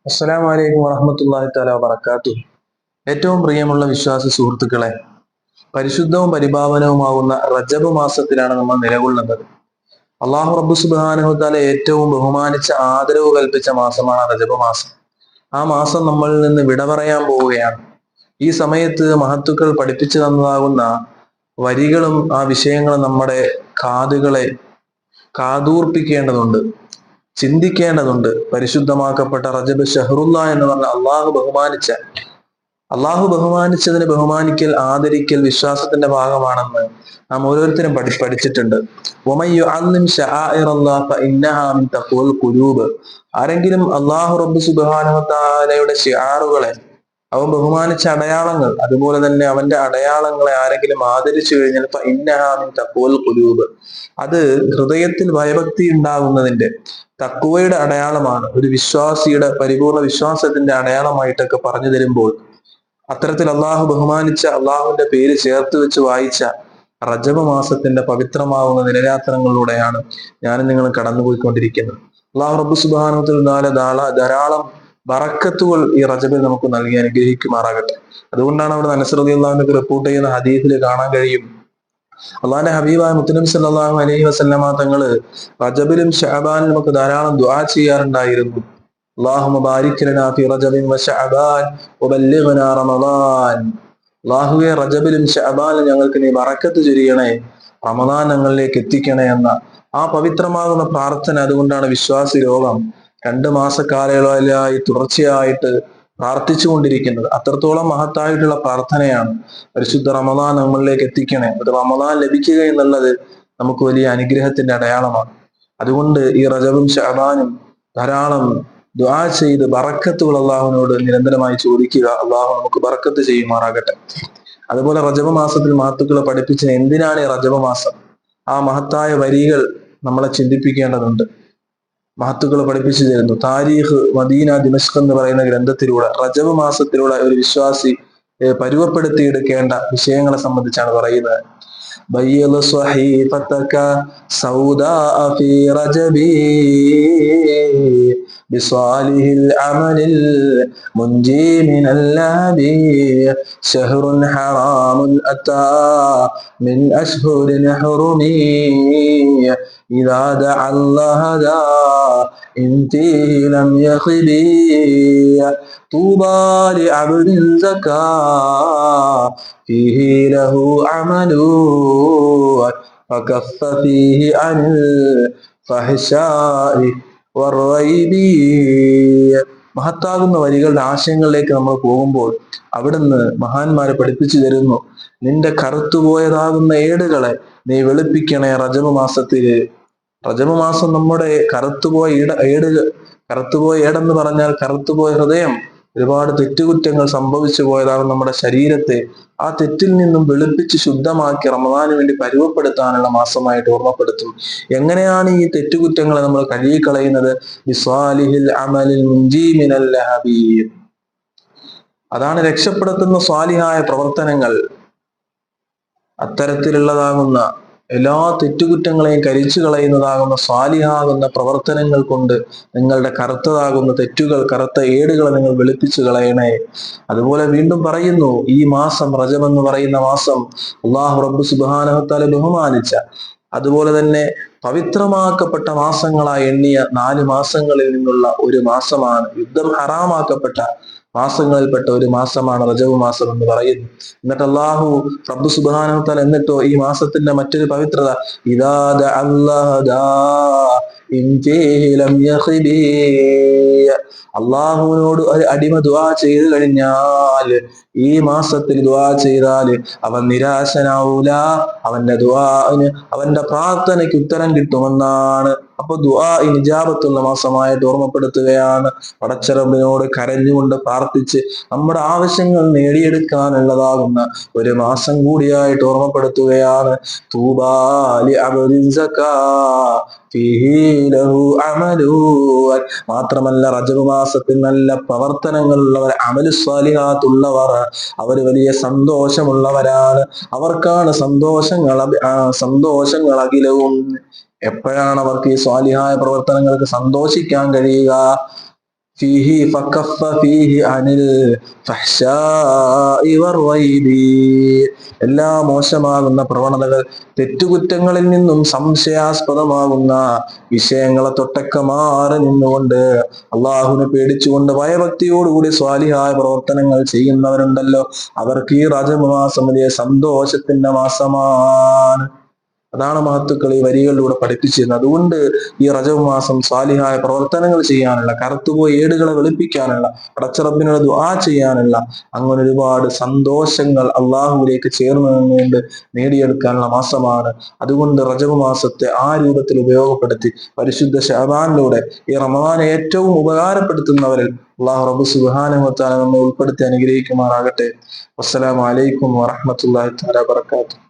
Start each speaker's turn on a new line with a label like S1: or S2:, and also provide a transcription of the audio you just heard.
S1: അസ്സലാമു അലൈക്കും വറഹ്മത്തുള്ളാഹി തആല വബറകാതുഹു. ഏറ്റവും പ്രിയമുള്ള വിശ്വാസി സുഹൃത്തുക്കളെ, പരിശുദ്ധവും പരിപാവനവുമാകുന്ന റജബ് മാസത്തിലാണ് നമ്മൾ നിലകൊള്ളുന്നത്. അള്ളാഹു റബ്ബു സുബ്ഹാനഹു തആല ഏറ്റവും ബഹുമാനിച്ച ആദരവ് കൽപ്പിച്ച മാസമാണ് റജബ് മാസം. ആ മാസം നമ്മളിൽ നിന്ന് വിട പറയാൻ പോവുകയാണ്. ഈ സമയത്ത് മഹത്തുക്കൾ പഠിപ്പിച്ചു തന്നതാകുന്ന വരികളും ആ വിഷയങ്ങളും നമ്മുടെ കാതുകളെ കാതൂർപ്പിക്കേണ്ടതുണ്ട്, ചിന്തിക്കേണ്ടതുണ്ട്. പരിശുദ്ധമാക്കപ്പെട്ട റജബ് ഷഹറുല്ല എന്ന് പറഞ്ഞ അള്ളാഹു ബഹുമാനിച്ചതിനെ ബഹുമാനിക്കൽ, ആദരിക്കൽ വിശ്വാസത്തിന്റെ ഭാഗമാണെന്ന് നാം ഓരോരുത്തരും പഠിച്ചിട്ടുണ്ട്. ആരെങ്കിലും അള്ളാഹു റബ്ബ് സുബ്ഹാനഹു തആലയുടെ ശിആറുകളെ, അവൻ ബഹുമാനിച്ച അടയാളങ്ങൾ, അതുപോലെ തന്നെ അവന്റെ അടയാളങ്ങളെ ആരെങ്കിലും ആദരിച്ചു കഴിഞ്ഞാൽ അത് ഹൃദയത്തിൽ ഭയഭക്തി ഉണ്ടാകുന്നതിന്റെ, തഖ്വയുടെ അടയാളമാണ്. ഒരു വിശ്വാസിയുടെ പരിപൂർണ വിശ്വാസത്തിന്റെ അടയാളമായിട്ടൊക്കെ പറഞ്ഞു തരുമ്പോൾ, അത്തരത്തിൽ അള്ളാഹു ബഹുമാനിച്ച, അള്ളാഹുവിന്റെ പേര് ചേർത്ത് വെച്ച് വായിച്ച റജബ് മാസത്തിന്റെ പവിത്രമാവുന്ന നിലയാത്രങ്ങളിലൂടെയാണ് ഞാനും നിങ്ങളും കടന്നുപോയിക്കൊണ്ടിരിക്കുന്നത്. അള്ളാഹു റബ്ബു സുബ്ഹാനഹു തആല ധാരാളം ബറക്കത്തുകൾ ഈ റജബിൽ നമുക്ക് നൽകി അനുഗ്രഹിക്കുമാറാകട്ടെ. അതുകൊണ്ടാണ് അവിടെ അനസ് റളിയല്ലാഹു അൻഹു റിപ്പോർട്ട് ചെയ്യുന്ന ഹദീസിൽ കാണാൻ കഴിയും, അള്ളാഹിന്റെ ഹബീബായ മുത്തുനബി സല്ലല്ലാഹു അലൈഹി വസല്ലമ തങ്ങള് റജബിലും ശഅബാനിലും ഒക്കെ ധാരാളം ദുആ ചെയ്യാറുണ്ടായിരുന്നു. അല്ലാഹുമ്മ ബാരിക് ലനാ ഫി റജബിൻ വ ശഅബാൻ വബല്ലിഗ്നാ റമളാൻ. അല്ലാഹുവേ, റജബിലും ശഅബാനിലും ഞങ്ങൾക്ക് നീ ബറക്കത്ത് ചൊരിയണേ, റമളാൻ ഞങ്ങളിലേക്ക് എത്തിക്കണേ എന്ന ആ പവിത്രമാകുന്ന പ്രാർത്ഥന. അതുകൊണ്ടാണ് വിശ്വാസി ലോകം 2 മാസക്കാലയളവിലായി തുടർച്ചയായിട്ട് പ്രാർത്ഥിച്ചു കൊണ്ടിരിക്കുന്നത്. അത്രത്തോളം മഹത്തായിട്ടുള്ള പ്രാർത്ഥനയാണ്. പരിശുദ്ധ റമളാൻ നമ്മളിലേക്ക് എത്തിക്കണേ. അത് റമളാൻ ലഭിക്കുക എന്നുള്ളത് നമുക്ക് വലിയ അനുഗ്രഹത്തിന്റെ അടയാളമാണ്. അതുകൊണ്ട് ഈ റജബും ശഅബാനും ധാരാളം ദുആ ചെയ്ത് ബറക്കത്തുകൾ അള്ളാഹുവിനോട് നിരന്തരമായി ചോദിക്കുക. അള്ളാഹു നമുക്ക് ബറക്കത്ത് ചെയ്യുമാറാകട്ടെ. അതുപോലെ റജബ് മാസത്തിൽ മഹത്തുക്കളെ പഠിപ്പിച്ച എന്തിനാണ് ഈ റജബ് മാസം, ആ മഹത്തായ വരികൾ നമ്മളെ ചിന്തിപ്പിക്കേണ്ടതുണ്ട്. മഹത്തുക്കൾ പഠിപ്പിച്ചു തരുന്നു. താരീഖ് മദീന ദിമഷ്ക് എന്ന് പറയുന്ന ഗ്രന്ഥത്തിലൂടെ റജബ് മാസത്തിലൂടെ ഒരു വിശ്വാസി പരുവപ്പെടുത്തിയെടുക്കേണ്ട വിഷയങ്ങളെ സംബന്ധിച്ചാണ് പറയുന്നത്. بيض صحيفتك سوداء في رجبي بصالح العمل المنجي من اللهب شهر حرام أتى من أشهر حرم إذا دعا الله دا إن فيه لم يخبي طوبى لعبد زكى فيه له عمل وكف فيه عن الفحشاء والريب. മഹത്താകുന്ന വരികളുടെ ആശയങ്ങളിലേക്ക് നമ്മൾ പോകുമ്പോൾ അവിടുന്ന് മഹാന്മാരെ പഠിപ്പിച്ചു തരുന്നു, നിന്റെ കറുത്തുപോയതാകുന്ന ഏടുകളെ നീ വെളുപ്പിക്കണേ റജബ് മാസത്തില്. റജബ് മാസം നമ്മുടെ കറുത്തുപോയ ഏടെന്ന് പറഞ്ഞാൽ കറുത്തുപോയ ഹൃദയം, ഒരുപാട് തെറ്റുകുറ്റങ്ങൾ സംഭവിച്ചു പോയതാകും നമ്മുടെ ശരീരത്തെ, ആ തെറ്റിൽ നിന്നും വെളുപ്പിച്ച് ശുദ്ധമാക്കി റമദാന് വേണ്ടി പരുവപ്പെടുത്താനുള്ള മാസമായിട്ട് ഓർമ്മപ്പെടുത്തും. എങ്ങനെയാണ് ഈ തെറ്റുകുറ്റങ്ങളെ നമ്മൾ കഴുകിക്കളയുന്നത്? ബിസ്വാലിഹിൽ അമലിൽ മുൻജീ മിനൽ ലഹബി. അതാണ് രക്ഷപ്പെടുത്തുന്ന സ്വാലിഹായ പ്രവർത്തനങ്ങൾ. അത്തരത്തിലുള്ളതാകുന്ന എല്ലാ തെറ്റുകുറ്റങ്ങളെയും കരിച്ചു കളയുന്നതാകുന്ന സ്വാലിഹാകുന്ന പ്രവർത്തനങ്ങൾ കൊണ്ട് നിങ്ങളുടെ കറുത്തതാകുന്ന തെറ്റുകൾ, കറുത്ത ഏടുകളെ നിങ്ങൾ വെളുപ്പിച്ചു കളയണേ. അതുപോലെ വീണ്ടും പറയുന്നു, ഈ മാസം റജബ് എന്ന് പറയുന്ന മാസം അല്ലാഹു റബ്ബ് സുബ്ഹാനഹു തആല ബഹുമാനിച്ച, അതുപോലെ തന്നെ പവിത്രമാക്കപ്പെട്ട മാസങ്ങളായി എണ്ണിയ 4 മാസങ്ങളിൽ നിന്നുള്ള ഒരു മാസമാണ്. യുദ്ധം ഹറാമാക്കപ്പെട്ട മാസങ്ങളിൽപ്പെട്ട ഒരു മാസമാണ് റജബ് മാസം എന്ന് പറയുന്നു. എന്നിട്ട് അല്ലാഹു റബ്ബ് സുബ്ഹാനഹു തആല എന്നിട്ടോ ഈ മാസത്തിന്റെ മറ്റൊരു പവിത്രത, ഇദാ ദഅല്ലാഹ ദാ ഇൻ ഫീഹി ലം യഖ്ബി. അള്ളാഹുവിനോട് ഒരു അടിമ ദുആ ചെയ്തു കഴിഞ്ഞാൽ, ഈ മാസത്തിൽ ദുആ ചെയ്താൽ അവൻ നിരാശനാവൂല, അവന്റെ ദുആന്, അവന്റെ പ്രാർത്ഥനയ്ക്ക് ഉത്തരം കിട്ടുമെന്നാണ്. അപ്പൊ ദുആ ഇജാബത്തുള്ള മാസമായിട്ട് ഓർമ്മപ്പെടുത്തുകയാണ്. പടച്ചറബിനോട് കരഞ്ഞുകൊണ്ട് പ്രാർത്ഥിച്ച് നമ്മുടെ ആവശ്യങ്ങൾ നേടിയെടുക്കാനുള്ളതാകുന്ന ഒരു മാസം കൂടിയായിട്ട് ഓർമ്മപ്പെടുത്തുകയാണ്. തൂബാ ലി അബ്ദിൻ സക്കാ ഫീഹി ലഹു അമലു. മാത്രമല്ല റജബ് മാസത്തിൽ നല്ല പ്രവർത്തനങ്ങളുള്ളവർ, അമലു സ്വാലിഹാത്തുള്ളവർ, അവർ വലിയ സന്തോഷമുള്ളവരാണ്. അവർക്കാണ് സന്തോഷങ്ങൾ അഖിലവും. എപ്പോഴാണ് അവർക്ക് ഈ സ്വാലിഹായ പ്രവർത്തനങ്ങൾക്ക് സന്തോഷിക്കാൻ കഴിയുക? ഫീഹി ഫകഫ ഫീഹി അനിൽ ഫഹ്ശാഇ വറൈബി. എല്ലാ മോശമാകുന്ന പ്രവണതകൾ, തെറ്റുകുറ്റങ്ങളിൽ നിന്നും സംശയാസ്പദമാകുന്ന വിഷയങ്ങളെ തൊട്ടൊക്കെ മാറി നിന്നുകൊണ്ട് അള്ളാഹുവിനെ പേടിച്ചുകൊണ്ട് ഭയഭക്തിയോടുകൂടി സ്വാലിഹായ പ്രവർത്തനങ്ങൾ ചെയ്യുന്നവരുണ്ടല്ലോ, അവർക്ക് ഈ റജബ് മാസം വലിയ സന്തോഷത്തിന്റെ മാസമാണ്. അതാണ് മഹത്തുക്കൾ ഈ വരികളിലൂടെ പഠിപ്പിച്ചിരുന്നത്. അതുകൊണ്ട് ഈ റജബ് മാസം സ്വാലിഹായ പ്രവർത്തനങ്ങൾ ചെയ്യാനുള്ള, കറുത്തുപോയി ഏടുകളെ വെളുപ്പിക്കാനുള്ള, പടച്ചറബിനോട് ദുആ ചെയ്യാനുള്ള, അങ്ങനെ ഒരുപാട് സന്തോഷങ്ങൾ അള്ളാഹുവിലേക്ക് ചേർന്ന് നിന്നുകൊണ്ട് നേടിയെടുക്കാനുള്ള മാസമാണ്. അതുകൊണ്ട് റജബ് മാസത്തെ ആ രൂപത്തിൽ ഉപയോഗപ്പെടുത്തി പരിശുദ്ധ ശഅബാനിലൂടെ ഈ റമദാനെ ഏറ്റവും ഉപകാരപ്പെടുത്തുന്നവരിൽ അള്ളാഹു റബ്ബ് സുബ്ഹാനഹു വ തആല നമ്മെ ഉൾപ്പെടുത്തി അനുഗ്രഹിക്കുമാറാകട്ടെ. അസ്സലാമു അലൈക്കും വറഹ്മത്തുള്ളാഹി തആല വബറകാതുഹു.